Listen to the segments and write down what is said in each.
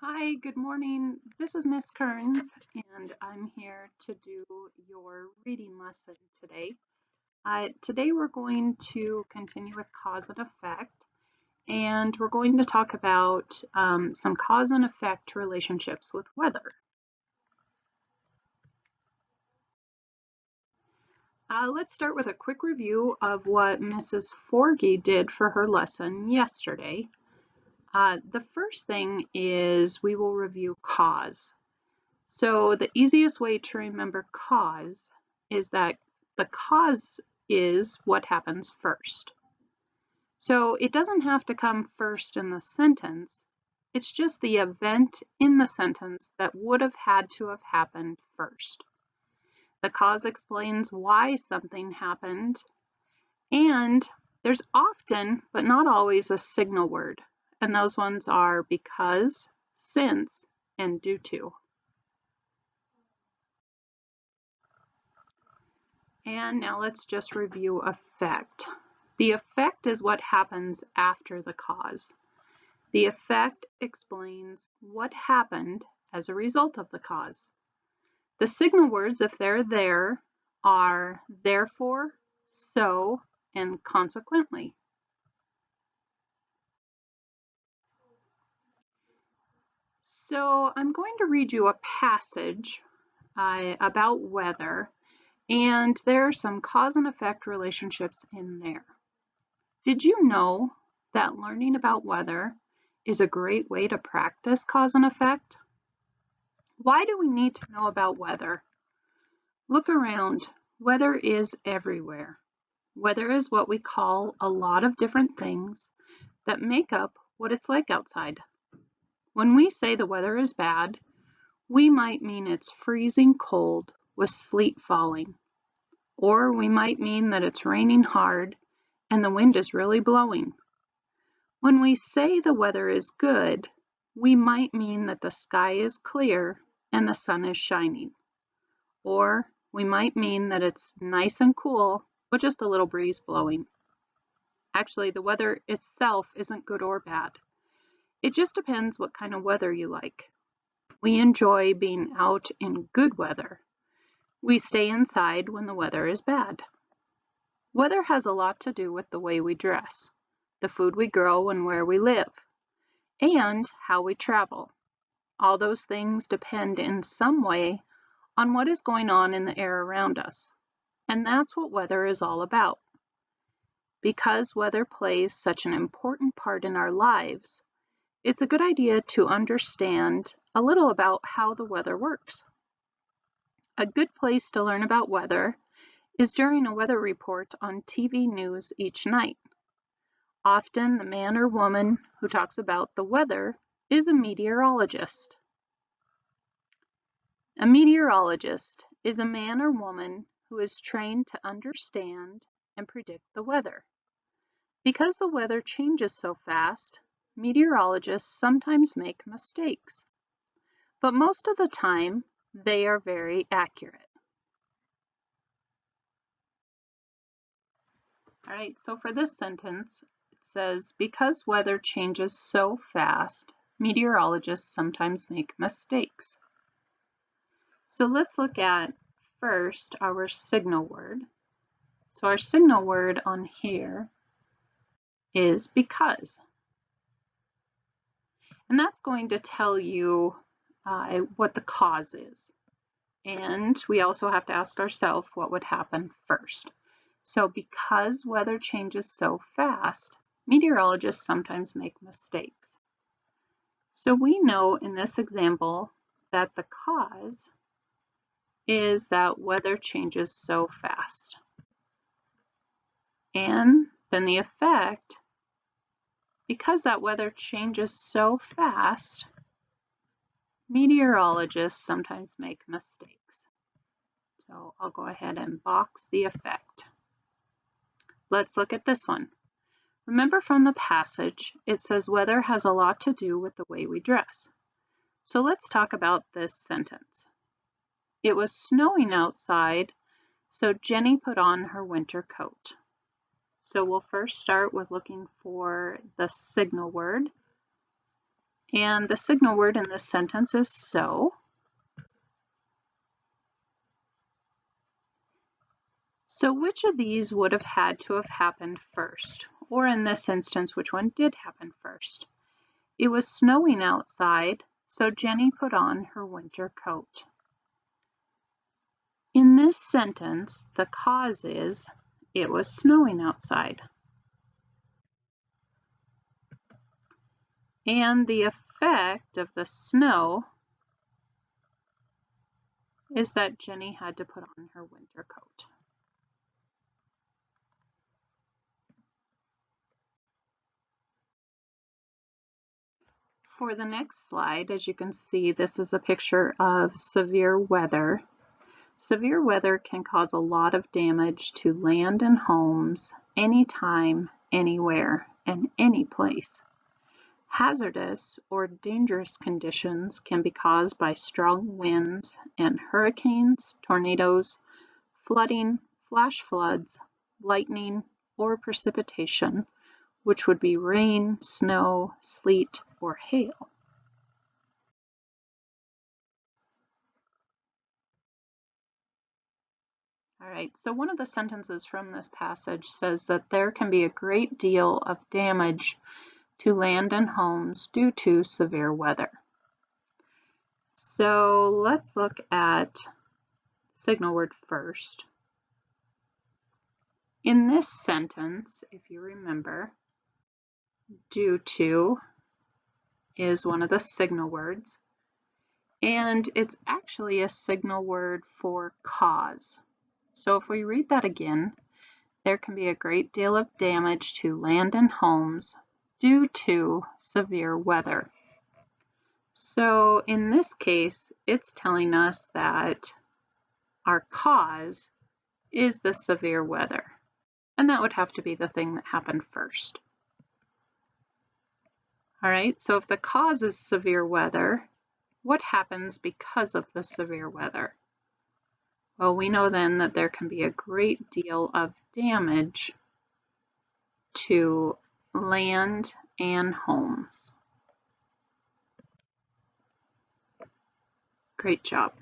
Hi, good morning. This is Miss Kearns, and I'm here to do your reading lesson today. Today we're going to continue with cause and effect, and we're going to talk about some cause and effect relationships with weather. Let's start with a quick review of what Mrs. Forgy did for her lesson yesterday. The first thing is we will review cause. So the easiest way to remember cause is that the cause is what happens first. So it doesn't have to come first in the sentence. It's just the event in the sentence that would have had to have happened first. The cause explains why something happened, and there's often, but not always, a signal word, and those ones are because, since, and due to. And now let's just review effect. The effect is what happens after the cause. The effect explains what happened as a result of the cause. The signal words, if they're there, are therefore, so, and consequently. So I'm going to read you a passage about weather, and there are some cause and effect relationships in there. Did you know that learning about weather is a great way to practice cause and effect? Why do we need to know about weather? Look around. Weather is everywhere. Weather is what we call a lot of different things that make up what it's like outside. When we say the weather is bad, we might mean it's freezing cold with sleet falling, or we might mean that it's raining hard and the wind is really blowing. When we say the weather is good, we might mean that the sky is clear and the sun is shining. Or we might mean that it's nice and cool with just a little breeze blowing. Actually, the weather itself isn't good or bad. It just depends what kind of weather you like. We enjoy being out in good weather. We stay inside when the weather is bad. Weather has a lot to do with the way we dress, the food we grow and where we live, and how we travel. All those things depend in some way on what is going on in the air around us. And that's what weather is all about. Because weather plays such an important part in our lives, it's a good idea to understand a little about how the weather works. A good place to learn about weather is during a weather report on TV news each night. Often the man or woman who talks about the weather is a meteorologist. A meteorologist is a man or woman who is trained to understand and predict the weather. Because the weather changes so fast, meteorologists sometimes make mistakes, but most of the time they are very accurate. All right, so for this sentence, it says, because weather changes so fast, meteorologists sometimes make mistakes. So let's look at first our signal word. So our signal word on here is because. And that's going to tell you what the cause is. And we also have to ask ourselves what would happen first. So because weather changes so fast, meteorologists sometimes make mistakes. So we know in this example that the cause is that weather changes so fast. And then the effect, because that weather changes so fast, meteorologists sometimes make mistakes. So I'll go ahead and box the effect. Let's look at this one. Remember from the passage, it says weather has a lot to do with the way we dress. So let's talk about this sentence. It was snowing outside, so Jenny put on her winter coat. So we'll first start with looking for the signal word. And the signal word in this sentence is so. So which of these would have had to have happened first? Or in this instance, which one did happen first? It was snowing outside, so Jenny put on her winter coat. In this sentence, the cause is it was snowing outside. And the effect of the snow is that Jenny had to put on her winter coat. For the next slide, as you can see, this is a picture of severe weather. Severe weather can cause a lot of damage to land and homes anytime, anywhere, and any place. Hazardous or dangerous conditions can be caused by strong winds and hurricanes, tornadoes, flooding, flash floods, lightning, or precipitation, which would be rain, snow, sleet, or hail. All right, so one of the sentences from this passage says that there can be a great deal of damage to land and homes due to severe weather. So let's look at signal word first. In this sentence, if you remember, due to is one of the signal words, and it's actually a signal word for cause. So if we read that again, there can be a great deal of damage to land and homes due to severe weather. So in this case, it's telling us that our cause is the severe weather, and that would have to be the thing that happened first. All right, so if the cause is severe weather, what happens because of the severe weather? Well, we know then that there can be a great deal of damage to land and homes. Great job.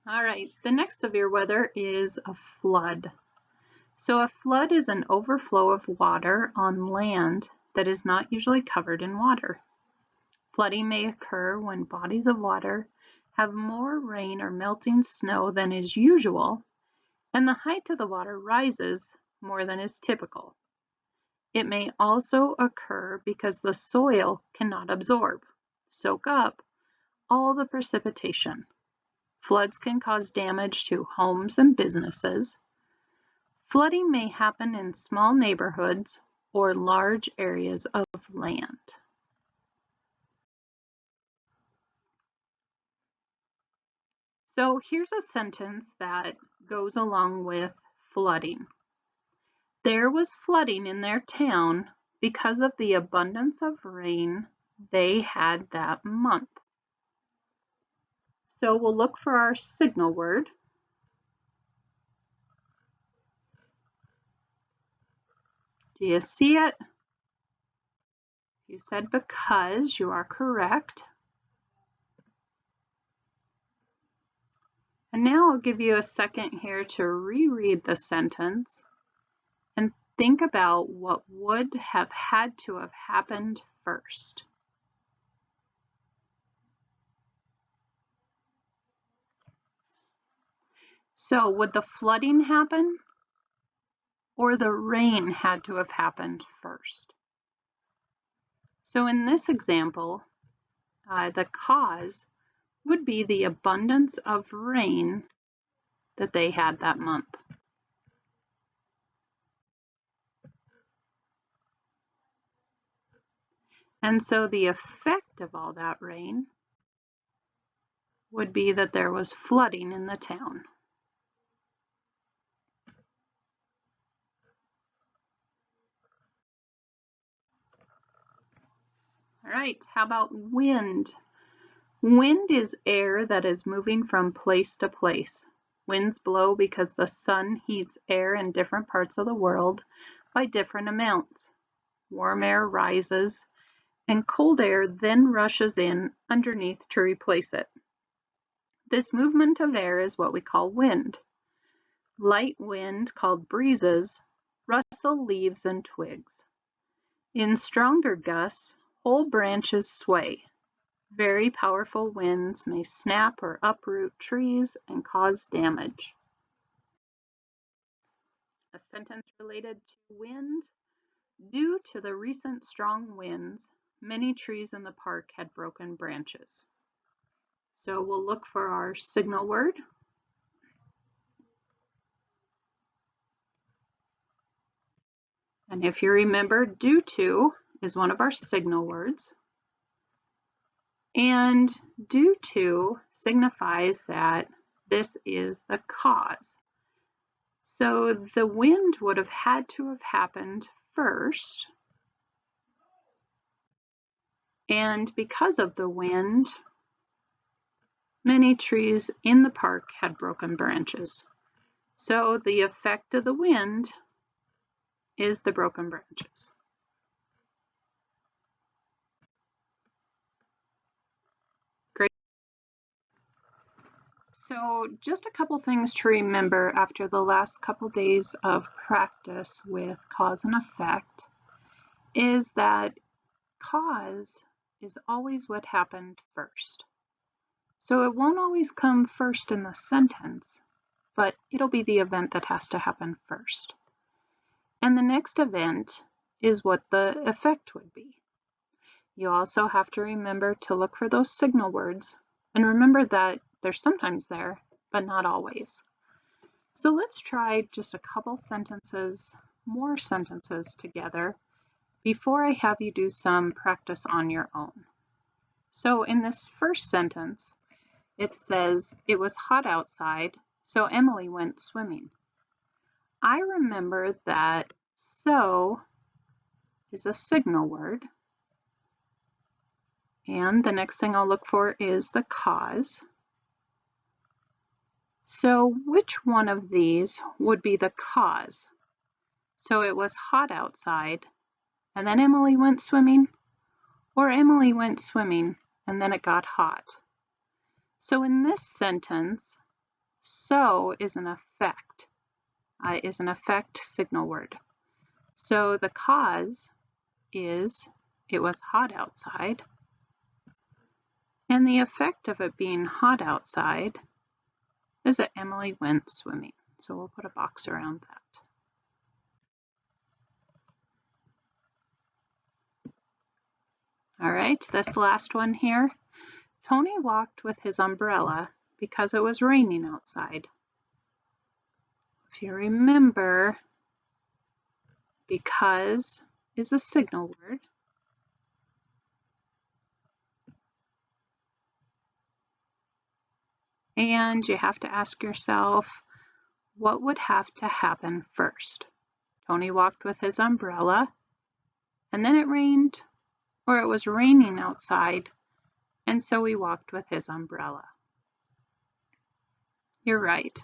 All right, the next severe weather is a flood. So a flood is an overflow of water on land that is not usually covered in water. Flooding may occur when bodies of water have more rain or melting snow than is usual, and the height of the water rises more than is typical. It may also occur because the soil cannot absorb, soak up, all the precipitation. Floods can cause damage to homes and businesses. Flooding may happen in small neighborhoods or large areas of land. So here's a sentence that goes along with flooding. There was flooding in their town because of the abundance of rain they had that month. So we'll look for our signal word. Do you see it? You said because, you are correct. And now I'll give you a second here to reread the sentence and think about what would have had to have happened first. So would the flooding happen or the rain had to have happened first? So in this example, the cause would be the abundance of rain that they had that month. And so the effect of all that rain would be that there was flooding in the town. All right, how about wind? Wind is air that is moving from place to place. Winds blow because the sun heats air in different parts of the world by different amounts. Warm air rises, and cold air then rushes in underneath to replace it. This movement of air is what we call wind. Light wind, called breezes, rustle leaves and twigs. In stronger gusts, whole branches sway. Very powerful winds may snap or uproot trees and cause damage. A sentence related to wind. Due to the recent strong winds, many trees in the park had broken branches. So we'll look for our signal word. And if you remember, due to is one of our signal words. And due to signifies that this is the cause. So the wind would have had to have happened first. And because of the wind, many trees in the park had broken branches. So the effect of the wind is the broken branches. Great. So just a couple things to remember after the last couple days of practice with cause and effect is that cause is always what happened first. So it won't always come first in the sentence, but it'll be the event that has to happen first. And the next event is what the effect would be. You also have to remember to look for those signal words and remember that they're sometimes there, but not always. So let's try just a couple sentences, more sentences together before I have you do some practice on your own. So in this first sentence, it says, "It was hot outside, so Emily went swimming." I remember that so is a signal word. And the next thing I'll look for is the cause. So which one of these would be the cause? So it was hot outside, and then Emily went swimming, or Emily went swimming, and then it got hot. So in this sentence, so is an effect signal word. So the cause is it was hot outside, and the effect of it being hot outside is that Emily went swimming. So we'll put a box around that. All right, this last one here. Tony walked with his umbrella because it was raining outside. If you remember, because is a signal word. And you have to ask yourself, what would have to happen first? Tony walked with his umbrella, and then it rained, or it was raining outside, and so he walked with his umbrella. You're right.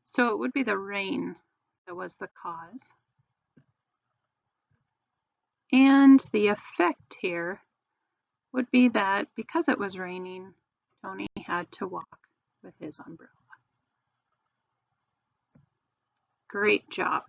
So it would be the rain that was the cause. And the effect here would be that because it was raining, Tony had to walk with his umbrella. Great job.